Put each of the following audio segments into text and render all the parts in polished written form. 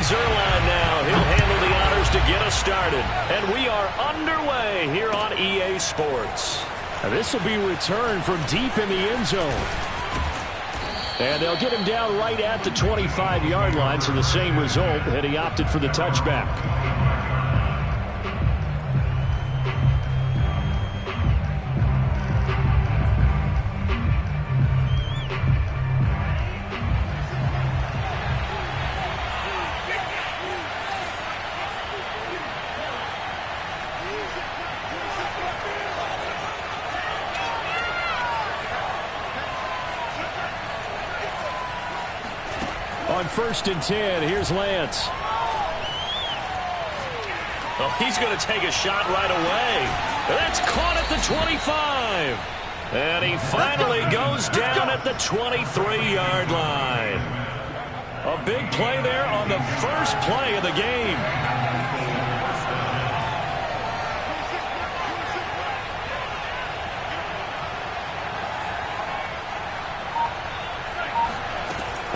Zerline now. He'll handle the honors to get us started. And we are underway here on EA Sports. Now this will be returned from deep in the end zone. And they'll get him down right at the 25-yard line, so the same result, and he opted for the touchback. On 1st and 10, here's Lance. Oh, he's going to take a shot right away. That's caught at the 25. And he finally goes down at the 23-yard line. A big play there on the first play of the game.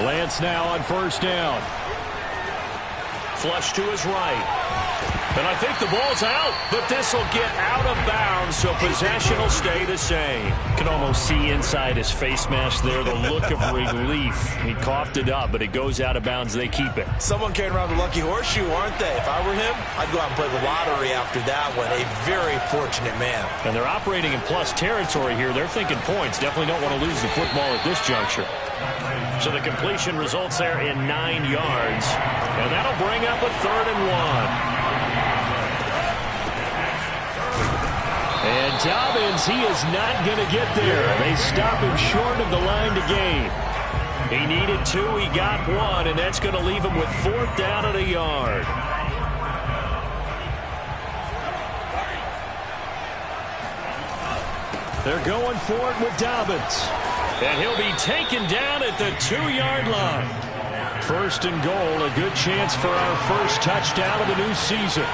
Lance now on 1st down. Flush to his right. And I think the ball's out, but this will get out of bounds, so possession will stay the same. Can almost see inside his face mask there the look of relief. He coughed it up, but it goes out of bounds. They keep it. Someone carrying around the lucky horseshoe, aren't they? If I were him, I'd go out and play the lottery after that one. A very fortunate man. And they're operating in plus territory here. They're thinking points. Definitely don't want to lose the football at this juncture. So the completion results there in 9 yards. And that'll bring up a 3rd and 1. And Dobbins, he is not going to get there. They stop him short of the line to gain. He needed 2, he got 1, and that's going to leave him with 4th down at a yard. They're going for it with Dobbins. And he'll be taken down at the 2-yard line. 1st and goal, a good chance for our first touchdown of the new season.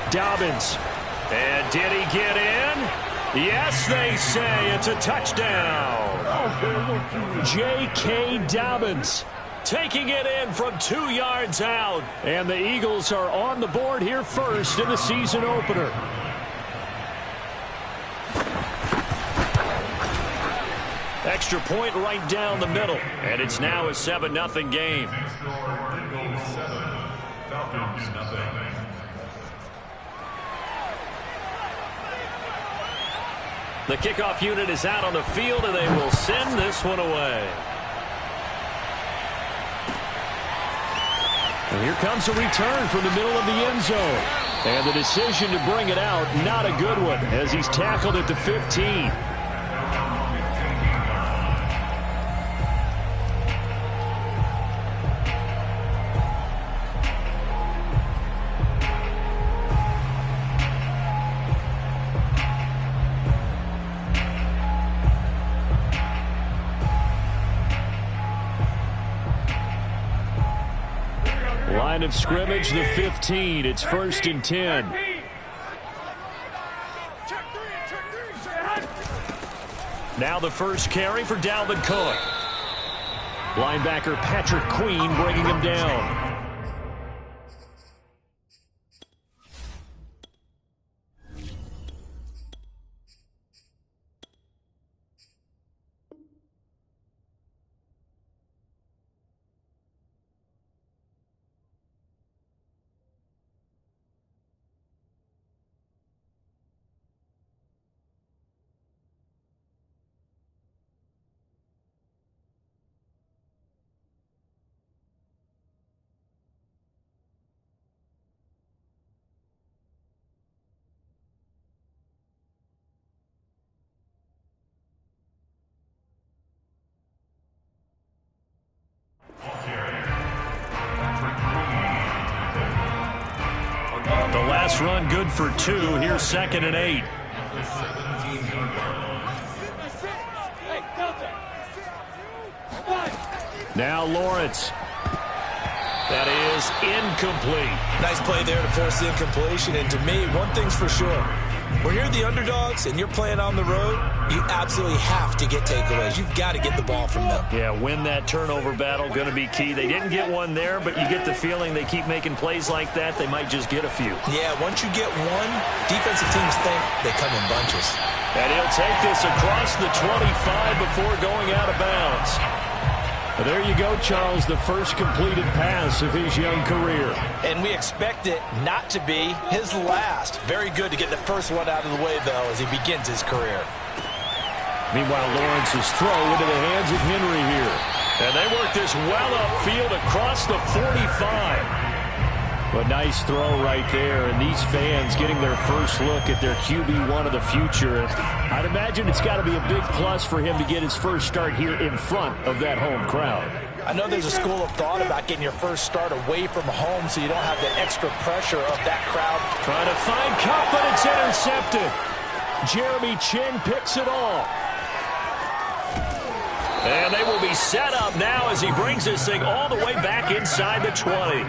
Dobbins. And did he get in? Yes, they say it's a touchdown. J.K. Dobbins taking it in from 2 yards out. And the Eagles are on the board here first in the season opener. Extra point right down the middle. And it's now a 7-0 game. The kickoff unit is out on the field, and they will send this one away. And here comes a return from the middle of the end zone. And the decision to bring it out, not a good one, as he's tackled at the 15. Line of scrimmage, the 15. It's 1st and 10. Now the first carry for Dalvin Cook. Linebacker Patrick Queen bringing him down. The last run good for 2. Here's 2nd and 8. Now Lawrence. That is incomplete. Nice play there to force the incompletion. And to me, one thing's for sure. When you're the underdogs and you're playing on the road, you absolutely have to get takeaways. You've got to get the ball from them. Yeah, win that turnover battle, going to be key. They didn't get one there, but you get the feeling they keep making plays like that, they might just get a few. Yeah, once you get one, defensive teams think they come in bunches. And he'll take this across the 25 before going out of bounds. Well, there you go, Charles, the first completed pass of his young career. And we expect it not to be his last. Very good to get the first one out of the way, though, as he begins his career. Meanwhile, Lawrence's throw into the hands of Henry here. And they work this well upfield across the 45. A nice throw right there, and these fans getting their first look at their QB1 of the future. I'd imagine it's got to be a big plus for him to get his first start here in front of that home crowd. I know there's a school of thought about getting your first start away from home so you don't have the extra pressure of that crowd. Trying to find Cup, but it's intercepted. Jeremy Chin picks it off. And they will be set up now as he brings this thing all the way back inside the 20.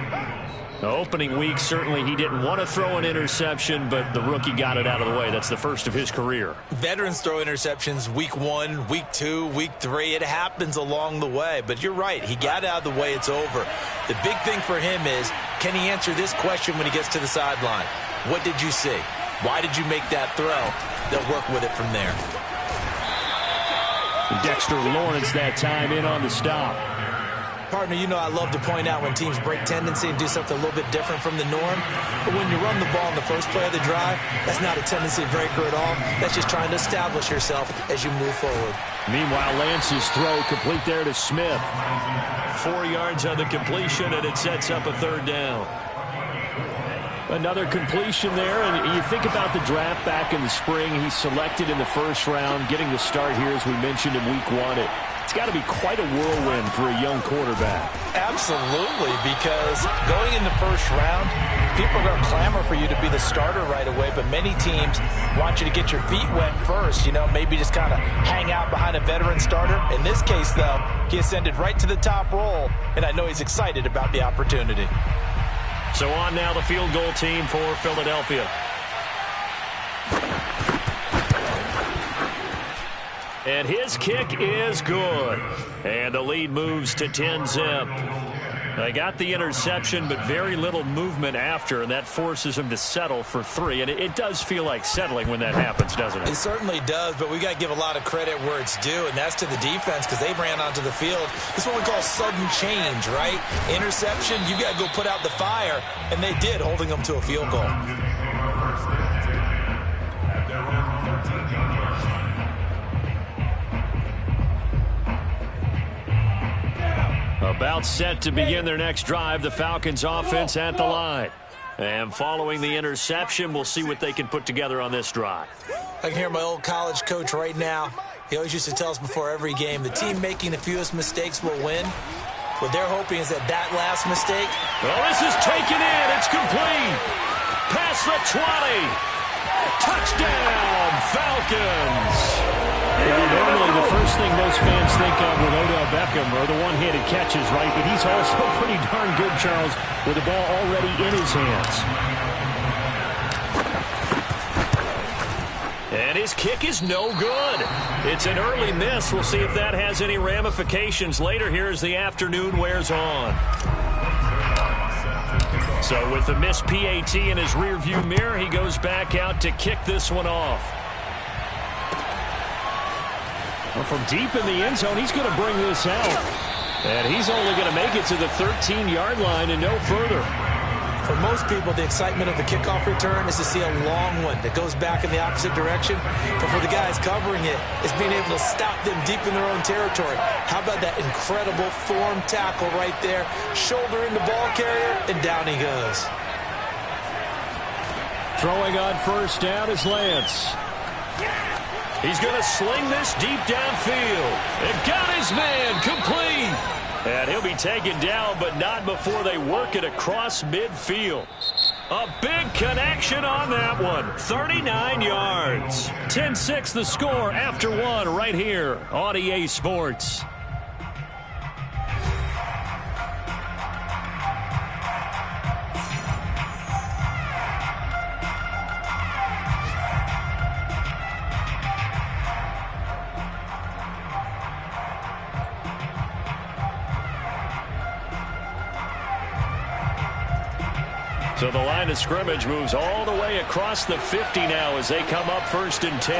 The opening week, certainly he didn't want to throw an interception, but the rookie got it out of the way. That's the first of his career. Veterans throw interceptions week 1, week 2, week 3. It happens along the way. But you're right. He got out of the way. It's over. The big thing for him is, can he answer this question when he gets to the sideline? What did you see? Why did you make that throw? They'll work with it from there. Dexter Lawrence that time in on the stop. Partner, you know I love to point out when teams break tendency and do something a little bit different from the norm. But when you run the ball in the first play of the drive, that's not a tendency breaker at all. That's just trying to establish yourself as you move forward. Meanwhile, Lance's throw complete there to Smith. 4 yards on the completion, and it sets up a third down. Another completion there, and you think about the draft back in the spring. He's selected in the first round, getting the start here, as we mentioned, in week 1. It's got to be quite a whirlwind for a young quarterback. Absolutely, because going in the first round, people are going to clamor for you to be the starter right away, but many teams want you to get your feet wet first, maybe just kind of hang out behind a veteran starter. In this case, though, he ascended right to the top roll, and I know he's excited about the opportunity. So on now the field goal team for Philadelphia. And his kick is good. And the lead moves to 10-zip. They got the interception, but very little movement after, and that forces them to settle for 3. And it does feel like settling when that happens, doesn't it? It certainly does, but we got to give a lot of credit where it's due, and that's to the defense because they ran onto the field. This is what we call sudden change, right? Interception, you got to go put out the fire, and they did, holding them to a field goal. About set to begin their next drive, the Falcons offense at the line. And following the interception, we'll see what they can put together on this drive. I can hear my old college coach right now. He always used to tell us before every game, the team making the fewest mistakes will win. What they're hoping is that last mistake. Well, this is taken in. It's complete. Past the 20. Touchdown, Falcons. Well, normally the first thing most fans think of with Odell Beckham are the one-handed catches, right? But he's also pretty darn good, Charles, with the ball already in his hands. And his kick is no good. It's an early miss. We'll see if that has any ramifications later here as the afternoon wears on. So with the missed PAT in his rearview mirror, he goes back out to kick this one off. Well, from deep in the end zone, he's going to bring this out. And he's only going to make it to the 13-yard line and no further. For most people, the excitement of the kickoff return is to see a long one that goes back in the opposite direction. But for the guys covering it, it's being able to stop them deep in their own territory. How about that incredible form tackle right there? Shoulder in the ball carrier, and down he goes. Throwing on first down is Lance. He's going to sling this deep downfield. And got his man complete. And he'll be taken down, but not before they work it across midfield. A big connection on that one. 39 yards. 10-6 the score after one right here on EA Sports. So the line of scrimmage moves all the way across the 50 now as they come up 1st and 10.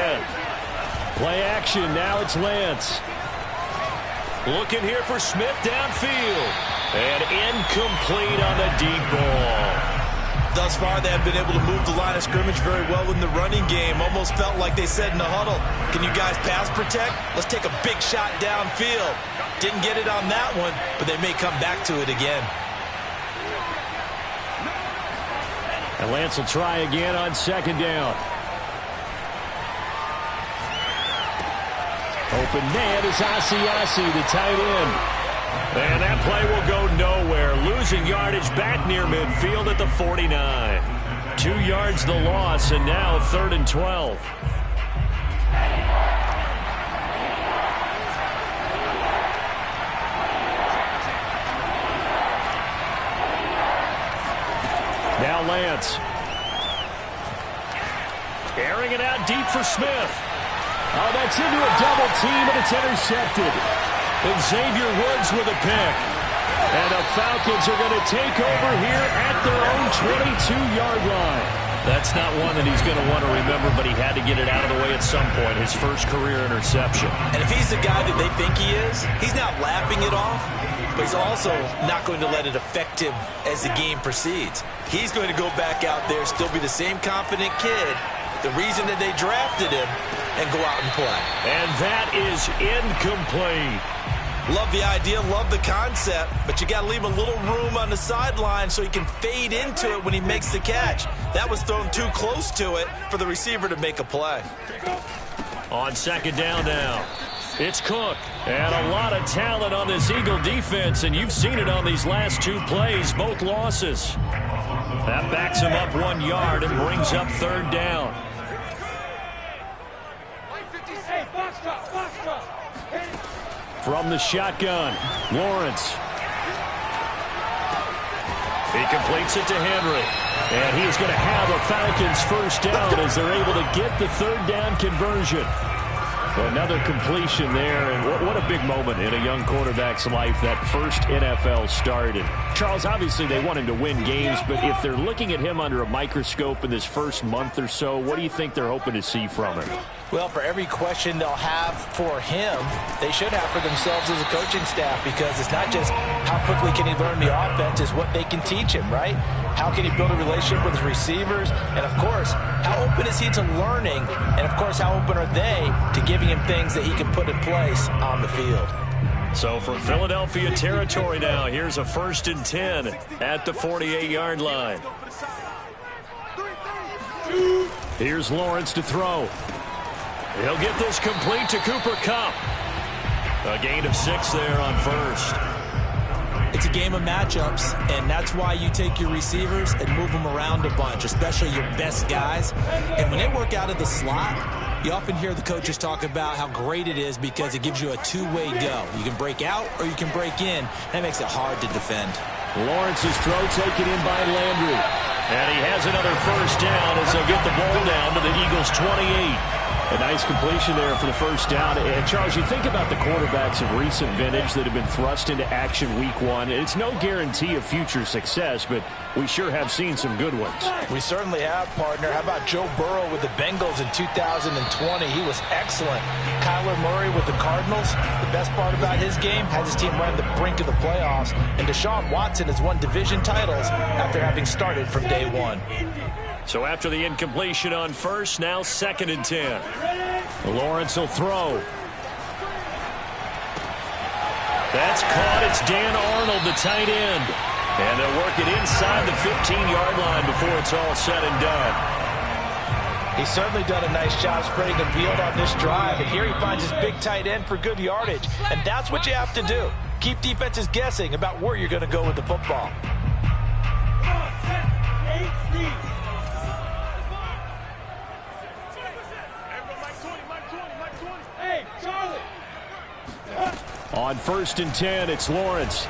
Play action. Now it's Lance. Looking here for Smith downfield. And incomplete on the deep ball. Thus far, they have been able to move the line of scrimmage very well in the running game. Almost felt like they said in the huddle, can you guys pass protect? Let's take a big shot downfield. Didn't get it on that one, but they may come back to it again. And Lance will try again on 2nd down. Open man is Asiasi, the tight end. And that play will go nowhere. Losing yardage back near midfield at the 49. 2 yards the loss, and now 3rd and 12. Now Lance. Airing it out deep for Smith. Oh, that's into a double team, and it's intercepted. And Xavier Woods with a pick. And the Falcons are going to take over here at their own 22-yard line. That's not one that he's going to want to remember, but he had to get it out of the way at some point. His first career interception. And if he's the guy that they think he is, he's not laughing it off, but he's also not going to let it affect him as the game proceeds. He's going to go back out there, still be the same confident kid, the reason that they drafted him, and go out and play. And that is incomplete. Love the idea, love the concept, but you got to leave a little room on the sideline so he can fade into it when he makes the catch. That was thrown too close to it for the receiver to make a play. On 2nd down now, it's Cook. And a lot of talent on this Eagle defense, and you've seen it on these last 2 plays, both losses. That backs him up 1 yard and brings up 3rd down. From the shotgun, Lawrence. He completes it to Henry. And he is going to have a Falcons 1st down as they're able to get the 3rd down conversion. Well, another completion there, and what a big moment in a young quarterback's life, that first NFL start. And Charles, obviously they want him to win games, but if they're looking at him under a microscope in this first month or so, what do you think they're hoping to see from him? Well, for every question they'll have for him, they should have for themselves as a coaching staff, because it's not just how quickly can he learn the offense, it's what they can teach him, right? How can he build a relationship with his receivers? And, of course, how open is he to learning? And, of course, how open are they to giving him things that he can put in place on the field? So from Philadelphia territory now, here's a 1st and 10 at the 48-yard line. Here's Lawrence to throw. He'll get this complete to Cooper Kupp. A gain of 6 there on 1st. It's a game of matchups, and that's why you take your receivers and move them around a bunch, especially your best guys. And when they work out of the slot, you often hear the coaches talk about how great it is because it gives you a two-way go. You can break out or you can break in. That makes it hard to defend. Lawrence's throw taken in by Landry. And he has another 1st down as they'll get the ball down to the Eagles' 28. A nice completion there for the 1st down. And, Charles, you think about the quarterbacks of recent vintage that have been thrust into action week 1. It's no guarantee of future success, but we sure have seen some good ones. We certainly have, partner. How about Joe Burrow with the Bengals in 2020? He was excellent. Kyler Murray with the Cardinals. The best part about his game, has his team right on the brink of the playoffs. And Deshaun Watson has won division titles after having started from day 1. So after the incompletion on 1st, now 2nd and 10. Lawrence will throw. That's caught. It's Dan Arnold, the tight end. And they'll work it inside the 15-yard line before it's all said and done. He's certainly done a nice job spreading the field on this drive. And here he finds his big tight end for good yardage. And that's what you have to do. Keep defenses guessing about where you're going to go with the football. On 1st and 10, it's Lawrence.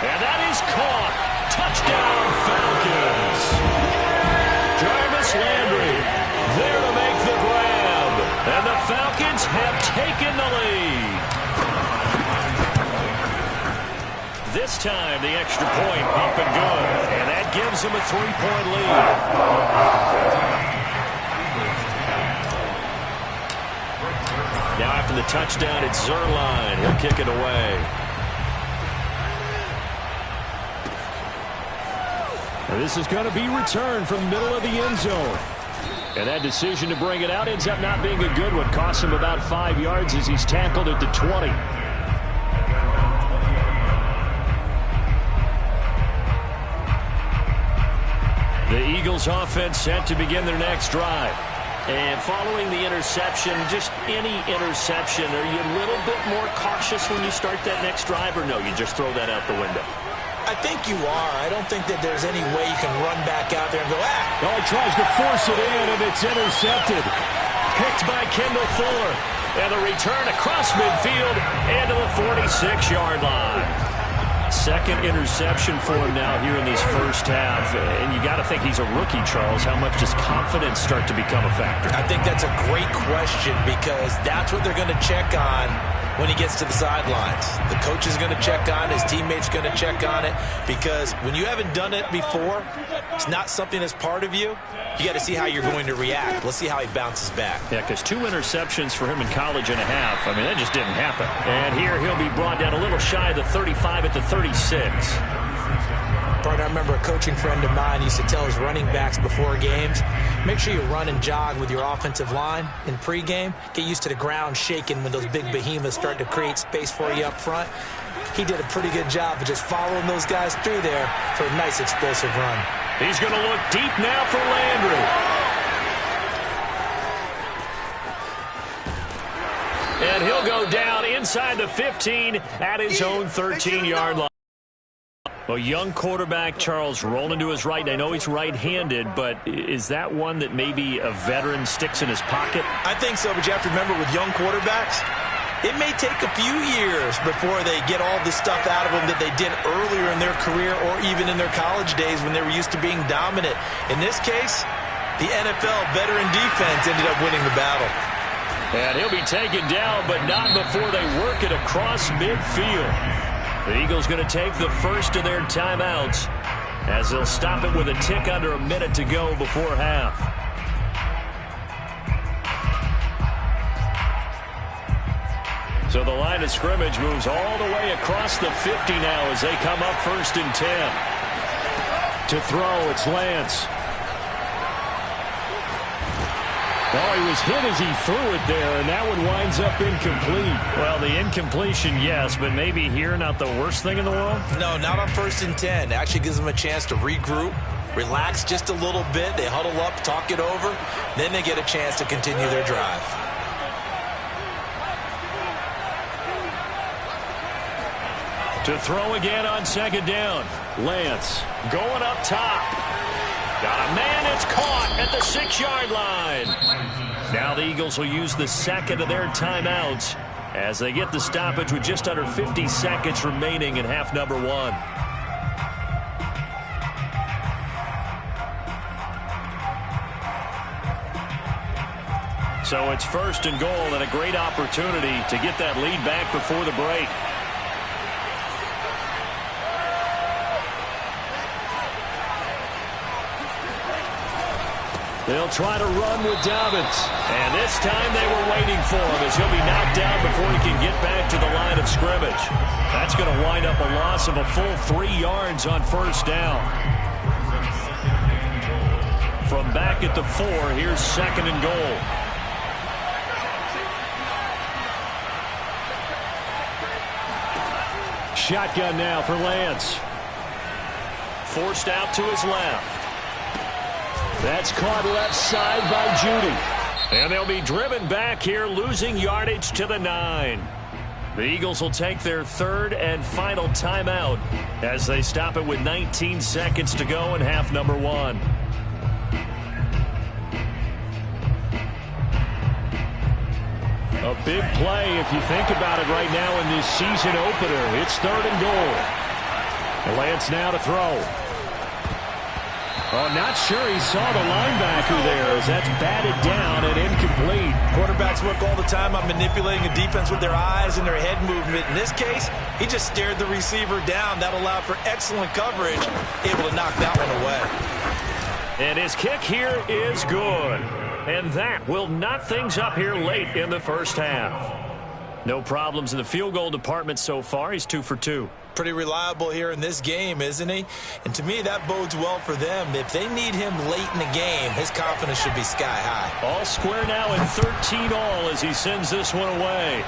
And that is caught. Touchdown, Falcons. Jarvis Landry there to make the grab. And the Falcons have taken the lead. This this time, the extra point up and good. And that gives him a 3-point lead. Now after the touchdown, it's Zerline. He'll kick it away. And this is going to be returned from the middle of the end zone. And that decision to bring it out ends up not being a good one. Costs him about 5 yards as he's tackled at the 20. The Eagles offense set to begin their next drive. And following the interception, just any interception, are you a little bit more cautious when you start that next drive, or no, you just throw that out the window? I think you are. I don't think that there's any way you can run back out there and go, Oh, he tries to force it in, and it's intercepted. Picked by Kendall Fuller. And the return across midfield and to the 46-yard line. Second interception for him now here in this first half. And you got to think he's a rookie, Charles. How much does confidence start to become a factor? I think that's a great question because that's what they're going to check on when he gets to the sidelines. The coach is going to check on it. His teammates going to check on it because when you haven't done it before, it's not something that's part of you. You got to see how you're going to react. Let's see how he bounces back. Yeah, because 2 interceptions for him in college and a half. I mean, that just didn't happen. And here he'll be brought down a little shy of the 35 at the 36. Partner, I remember a coaching friend of mine used to tell his running backs before games, make sure you run and jog with your offensive line in pregame. Get used to the ground shaking when those big behemoths start to create space for you up front. He did a pretty good job of just following those guys through there for a nice explosive run. He's going to look deep now for Landry. And he'll go down inside the 15 at his own 13-yard line. A young quarterback, Charles, rolling to his right. I know he's right-handed, but is that one that maybe a veteran sticks in his pocket? I think so, but you have to remember with young quarterbacks, it may take a few years before they get all the stuff out of them that they did earlier in their career or even in their college days when they were used to being dominant. In this case, the NFL veteran defense ended up winning the battle. And he'll be taken down, but not before they work it across midfield. The Eagles going to take the first of their timeouts as they'll stop it with a tick under a minute to go before half. So the line of scrimmage moves all the way across the 50 now as they come up 1st and 10. To throw, it's Lance. Oh, he was hit as he threw it there, and that one winds up incomplete. Well, the incompletion, yes, but maybe here not the worst thing in the world? No, not on 1st and 10. It actually gives them a chance to regroup, relax just a little bit. They huddle up, talk it over. Then they get a chance to continue their drive. To throw again on 2nd down. Lance going up top. Got a man, it's caught at the 6-yard line. Now the Eagles will use the second of their timeouts as they get the stoppage with just under 50 seconds remaining in half number 1. So it's 1st and goal and a great opportunity to get that lead back before the break. They'll try to run with Dobbins. And this time they were waiting for him as he'll be knocked down before he can get back to the line of scrimmage. That's going to wind up a loss of a full 3 yards on 1st down. From back at the 4, here's 2nd and goal. Shotgun now for Lance. Forced out to his left. That's caught left side by Judy. And they'll be driven back here, losing yardage to the 9. The Eagles will take their 3rd and final timeout as they stop it with 19 seconds to go in half number 1. A big play if you think about it right now in this season opener. It's 3rd and goal. Lance now to throw. Oh, not sure he saw the linebacker there as that's batted down and incomplete. Quarterbacks guesswork all the time on manipulating a defense with their eyes and their head movement. In this case, he just stared the receiver down. That allowed for excellent coverage, able to knock that one away. And his kick here is good. And that will knot things up here late in the first half. No problems in the field goal department so far. He's 2 for 2. Pretty reliable here in this game, isn't he? And to me, that bodes well for them. If they need him late in the game, his confidence should be sky high. All square now in 13 all as he sends this one away.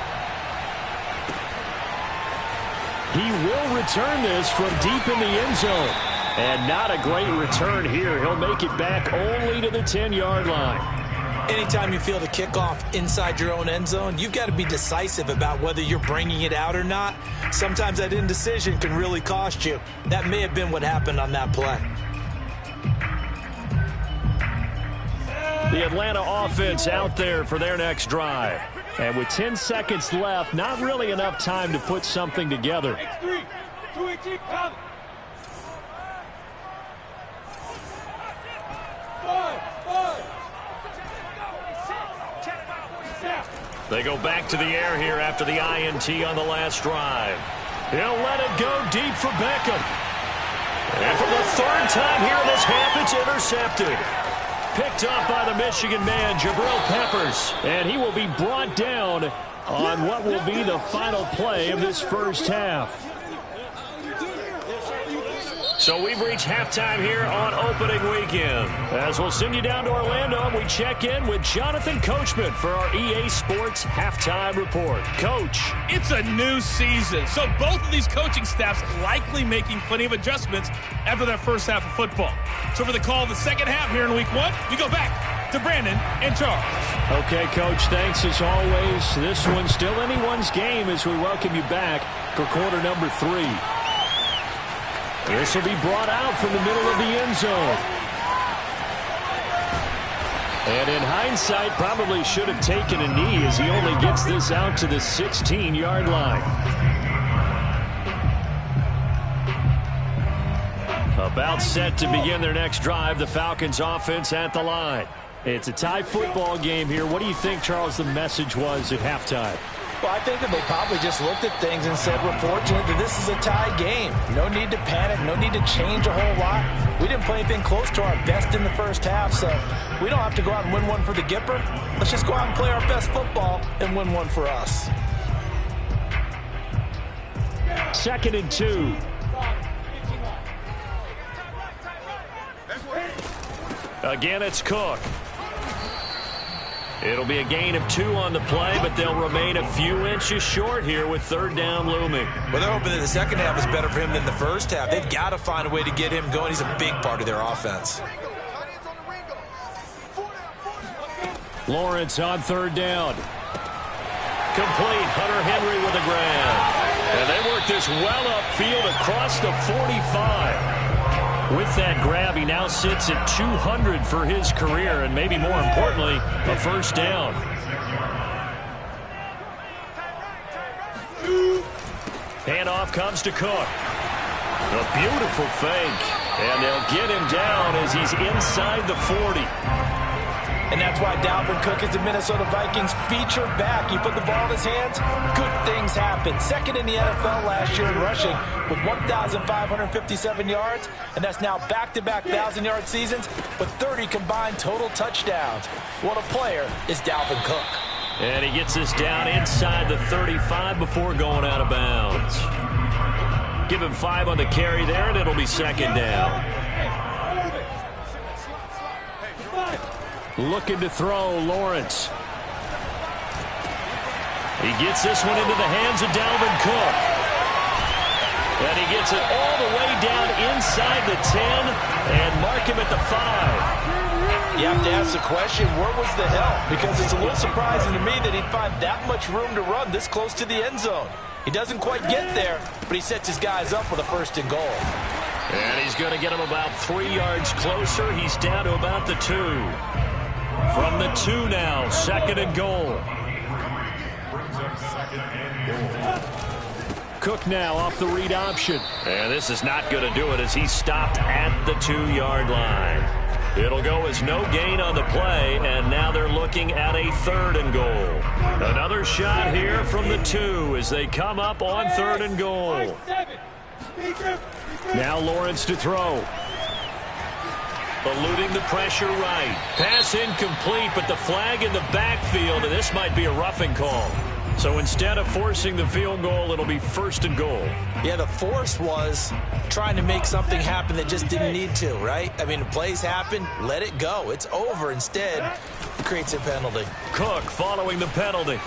He will return this from deep in the end zone. And not a great return here. He'll make it back only to the 10-yard line. Anytime you field a kickoff inside your own end zone, you've got to be decisive about whether you're bringing it out or not. Sometimes that indecision can really cost you. That may have been what happened on that play. The Atlanta offense out there for their next drive. And with 10 seconds left, not really enough time to put something together. They go back to the air here after the INT on the last drive. He'll let it go deep for Beckham. And for the third time here in this half, it's intercepted. Picked up by the Michigan man, Jabril Peppers. And he will be brought down on what will be the final play of this first half. So we've reached halftime here on opening weekend. As we'll send you down to Orlando, we check in with Jonathan Coachman for our EA Sports Halftime Report. Coach. It's a new season, so both of these coaching staffs likely making plenty of adjustments after that first half of football. So for the call of the second half here in week 1, we go back to Brandon and Charles. Okay, Coach, thanks as always. This one's still anyone's game as we welcome you back for quarter number 3. This will be brought out from the middle of the end zone. And in hindsight, probably should have taken a knee as he only gets this out to the 16-yard line. About set to begin their next drive, the Falcons offense at the line. It's a tie football game here. What do you think, Charles, the message was at halftime? Well, I think that they probably just looked at things and said, we're fortunate that this is a tie game. No need to panic. No need to change a whole lot. We didn't play anything close to our best in the first half, so we don't have to go out and win one for the Gipper. Let's just go out and play our best football and win one for us. 2nd and 2. Again, it's Cook. It'll be a gain of 2 on the play, but they'll remain a few inches short here with third down looming. Well, they're hoping that the second half is better for him than the first half. They've got to find a way to get him going. He's a big part of their offense. Lawrence on third down. Complete. Hunter Henry with a grab. And they work this well upfield across the 45. With that grab, he now sits at 200 for his career, and maybe more importantly, a first down. Handoff comes to Cook. A beautiful fake, and they'll get him down as he's inside the 40. And that's why Dalvin Cook is the Minnesota Vikings feature back. You put the ball in his hands, good things happen. Second in the NFL last year in rushing with 1,557 yards, and that's now back-to-back 1,000-yard seasons with 30 combined total touchdowns. What a player is Dalvin Cook. And he gets this down inside the 35 before going out of bounds. Give him 5 on the carry there, and it'll be second down. Looking to throw, Lawrence. He gets this one into the hands of Dalvin Cook. And he gets it all the way down inside the 10 and mark him at the 5. You have to ask the question, where was the help? Because it's a little surprising to me that he'd find that much room to run this close to the end zone. He doesn't quite get there, but he sets his guys up for the first and goal. And he's going to get him about 3 yards closer. He's down to about the 2. From the 2 now, second and goal. Cook now off the read option. And this is not going to do it as he's stopped at the 2-yard line. It'll go as no gain on the play, and now they're looking at a 3rd and goal. Another shot here from the 2 as they come up on 3rd and goal. Now Lawrence to throw. Eluding the pressure right. Pass incomplete, but the flag in the backfield, and this might be a roughing call. So instead of forcing the field goal, it'll be 1st and goal. Yeah, the force was trying to make something happen that just didn't need to, right? I mean, the plays happen, let it go. It's over. Instead, it creates a penalty. Cook following the penalty.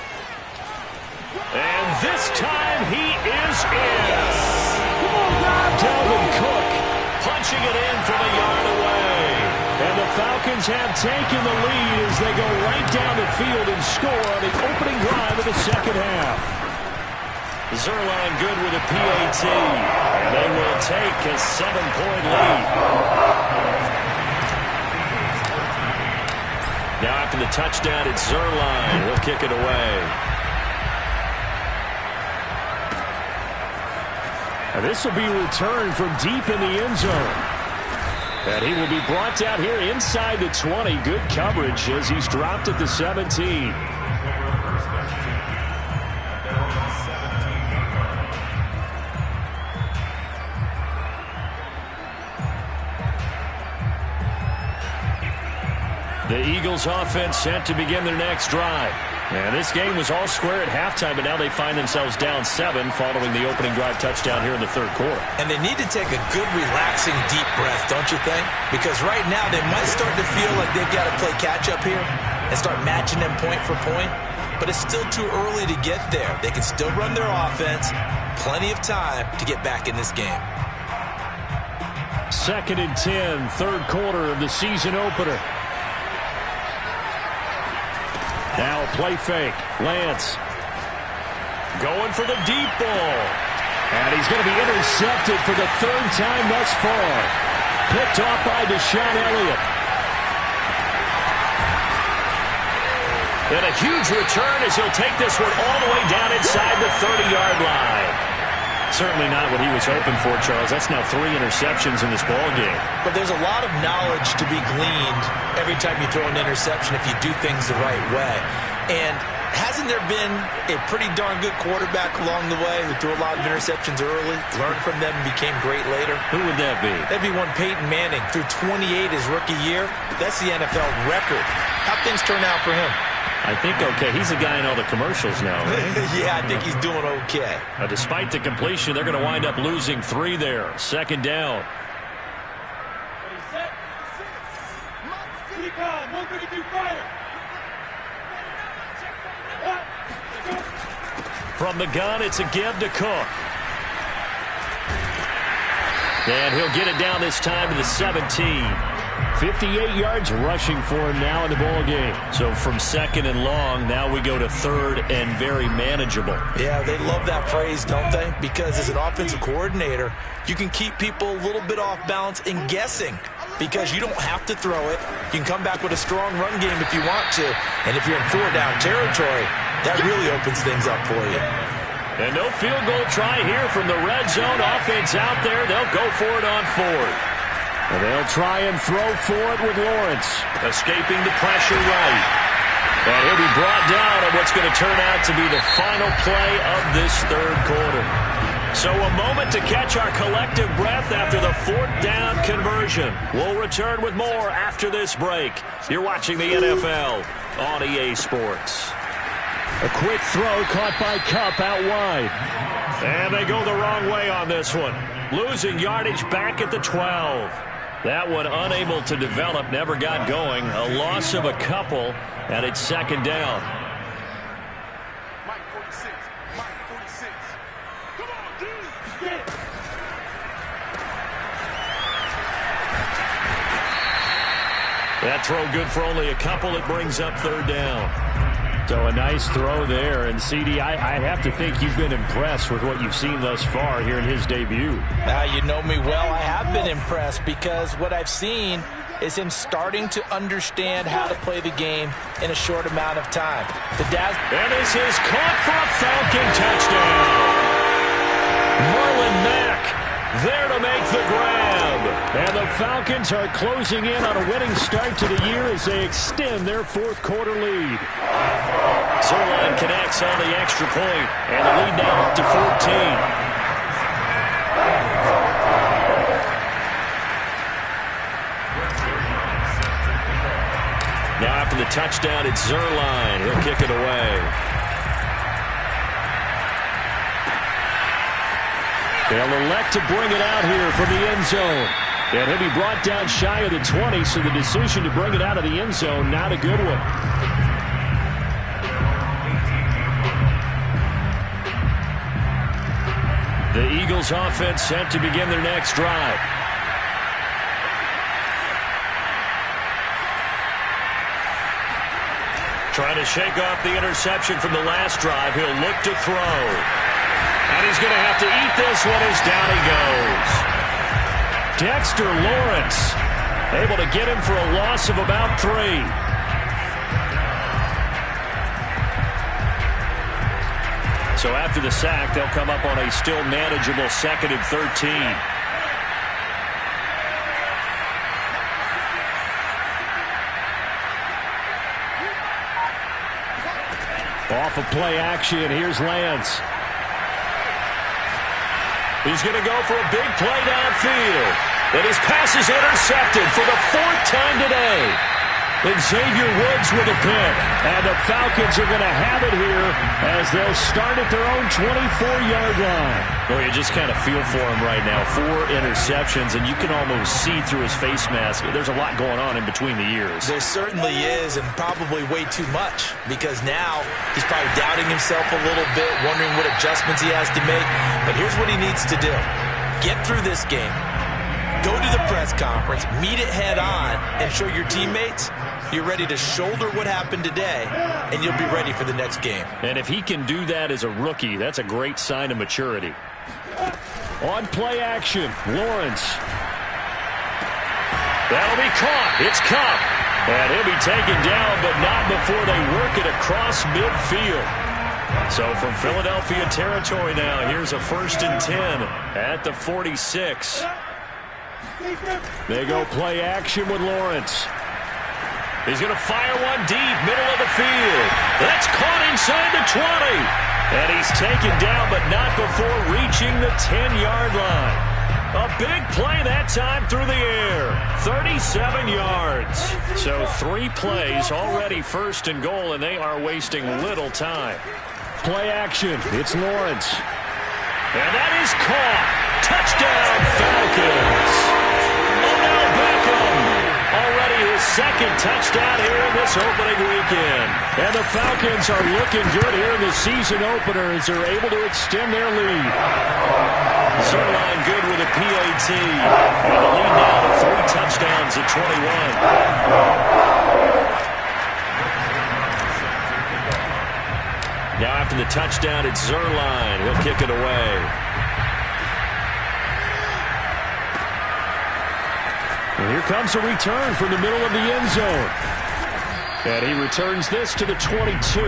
And this time he is in. Dalvin Cook Punching it in from a yard away. And the Falcons have taken the lead as they go right down the field and score on the opening drive of the second half. Zerline good with a PAT. And they will take a 7-point lead. Now after the touchdown, it's Zerline. He'll kick it away. And this will be returned from deep in the end zone. And he will be brought down here inside the 20. Good coverage as he's dropped at the 17. The Eagles offense set to begin their next drive. And this game was all square at halftime, but now they find themselves down 7 following the opening drive touchdown here in the 3rd quarter. And they need to take a good, relaxing, deep breath, don't you think? Because right now they might start to feel like they've got to play catch-up here and start matching them point for point. But it's still too early to get there. They can still run their offense. Plenty of time to get back in this game. 2nd and 10, 3rd quarter of the season opener. Now play fake. Lance. Going for the deep ball. And he's going to be intercepted for the 3rd time thus far. Picked off by Deshaun Elliott. And a huge return as he'll take this one all the way down inside the 30-yard line. Certainly not what he was hoping for, Charles. That's now 3 interceptions in this ball game. But there's a lot of knowledge to be gleaned every time you throw an interception if you do things the right way. And hasn't there been a pretty darn good quarterback along the way who threw a lot of interceptions early, learned from them, and became great later? Who would that be? That'd be one Peyton Manning. Threw 28 his rookie year. That's the NFL record. How'd things turn out for him? I think okay. He's a guy in all the commercials now, right? Yeah, I think he's doing okay. Despite the completion, they're going to wind up losing 3 there. 2nd down. From the gun, it's a give to Cook. And he'll get it down this time to the 17. 58 yards rushing for him now in the ball game. So from 2nd and long, now we go to 3rd and very manageable. Yeah, they love that phrase, don't they? Because as an offensive coordinator, you can keep people a little bit off balance and guessing because you don't have to throw it. You can come back with a strong run game if you want to. And if you're in 4-down territory, that really opens things up for you. And no field goal try here from the red zone. Offense out there. They'll go for it on 4th. And they'll try and throw for it with Lawrence. Escaping the pressure right. And he'll be brought down on what's going to turn out to be the final play of this 3rd quarter. So a moment to catch our collective breath after the 4th down conversion. We'll return with more after this break. You're watching the NFL on EA Sports. A quick throw caught by Kupp out wide. And they go the wrong way on this one. Losing yardage back at the 12. That one unable to develop, never got going. A loss of a couple, and it's 2nd down. Mike 46. Mike 46. Come on, dude. Get it. That throw good for only a couple. It brings up 3rd down. So a nice throw there. And, CD, I have to think you've been impressed with what you've seen thus far here in his debut. You know me well. I have been impressed because what I've seen is him starting to understand how to play the game in a short amount of time. And this is caught for a Falcon touchdown. Marlon Mack there to make the grab. And the Falcons are closing in on a winning start to the year as they extend their fourth quarter lead. Zerline connects on the extra point, and the lead now up to 14. Now after the touchdown, it's Zerline. He'll kick it away. They'll elect to bring it out here from the end zone. And he'll be brought down shy of the 20, so the decision to bring it out of the end zone, not a good one. The Eagles offense set to begin their next drive. Trying to shake off the interception from the last drive. He'll look to throw. And he's going to have to eat this one as down he goes. Dexter Lawrence able to get him for a loss of about 3. So after the sack, they'll come up on a still manageable 2nd and 13. Off of play action, here's Lance. He's going to go for a big play downfield. And his pass is intercepted for the 4th time today. Xavier Woods with a pick. And the Falcons are going to have it here as they'll start at their own 24-yard line. Well, you just kind of feel for him right now. 4 interceptions, and you can almost see through his face mask. There's a lot going on in between the ears. There certainly is, and probably way too much, because now he's probably doubting himself a little bit, wondering what adjustments he has to make. But here's what he needs to do. Get through this game. Go to the press conference, meet it head on, and show your teammates you're ready to shoulder what happened today, and you'll be ready for the next game. And if he can do that as a rookie, that's a great sign of maturity. On play action, Lawrence. That'll be caught. It's Cup. And he'll be taken down, but not before they work it across midfield. So from Philadelphia territory now, here's a 1st and 10 at the 46. They go play action with Lawrence. He's going to fire one deep, middle of the field. That's caught inside the 20. And he's taken down, but not before reaching the 10-yard line. A big play that time through the air. 37 yards. So 3 plays, already 1st and goal, and they are wasting little time. Play action. It's Lawrence. And that is caught. Touchdown, Falcons. Odell Beckham. Already his 2nd touchdown here in this opening weekend. And the Falcons are looking good here in the season opener as they're able to extend their lead. Zerline good with a PAT. And the lead now to 3 touchdowns at 21. Now after the touchdown, it's Zerline. He'll kick it away. And here comes a return from the middle of the end zone. And he returns this to the 22.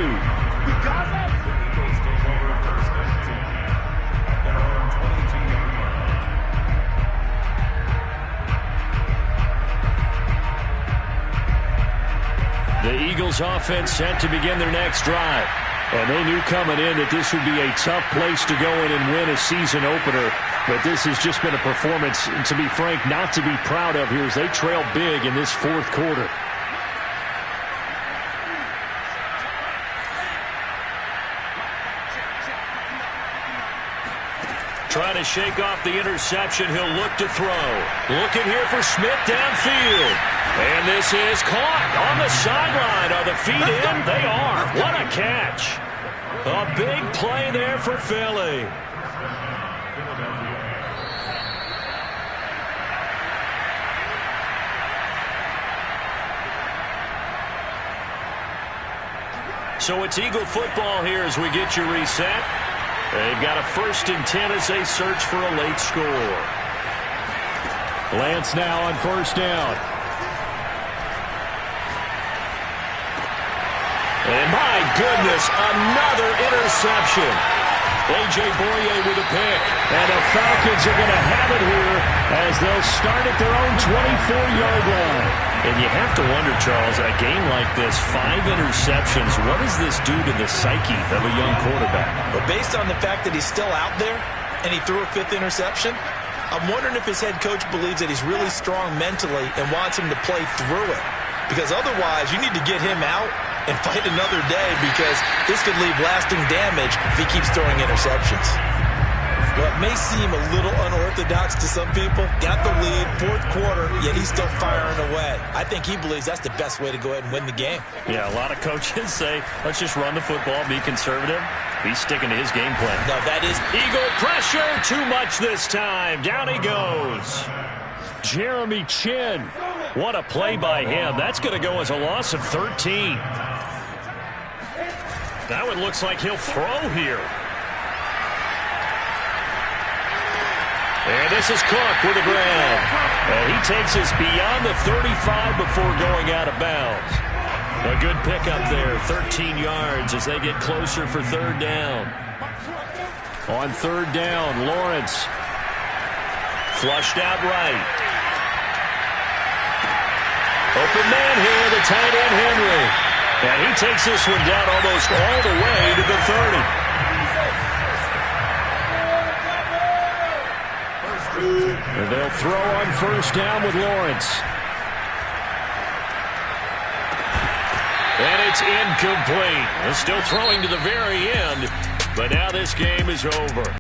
The Eagles offense set to begin their next drive. And they knew coming in that this would be a tough place to go in and win a season opener. But this has just been a performance, to be frank, not to be proud of here as they trail big in this 4th quarter. Trying to shake off the interception. He'll look to throw. Looking here for Smith downfield. And this is caught on the sideline. Are the feet in? They are. What a catch. A big play there for Philly. So it's Eagle football here as we get you reset. They've got a 1st and 10 as they search for a late score. Lance now on 1st down. And my goodness, another interception. A.J. Boye with a pick. And the Falcons are going to have it here as they'll start at their own 24-yard line. And you have to wonder, Charles, a game like this, 5 interceptions, what does this do to the psyche of a young quarterback? But based on the fact that he's still out there and he threw a 5th interception, I'm wondering if his head coach believes that he's really strong mentally and wants him to play through it. Because otherwise, you need to get him out and fight another day, because this could leave lasting damage if he keeps throwing interceptions. Well, it may seem a little unorthodox to some people. Got the lead, 4th quarter, yet he's still firing away. I think he believes that's the best way to go ahead and win the game. Yeah, a lot of coaches say, let's just run the football, be conservative. He's sticking to his game plan. No, that is Eagle pressure, too much this time. Down he goes. Jeremy Chin. What a play by him. That's going to go as a loss of 13. Now it looks like he'll throw here. And this is Cook with the grab. And he takes us beyond the 35 before going out of bounds. A good pickup there, 13 yards as they get closer for 3rd down. On 3rd down, Lawrence. Flushed out right. Open man here, the tight end Henry. And he takes this one down almost all the way to the 30. And they'll throw on 1st down with Lawrence. And it's incomplete. They're still throwing to the very end, but now this game is over.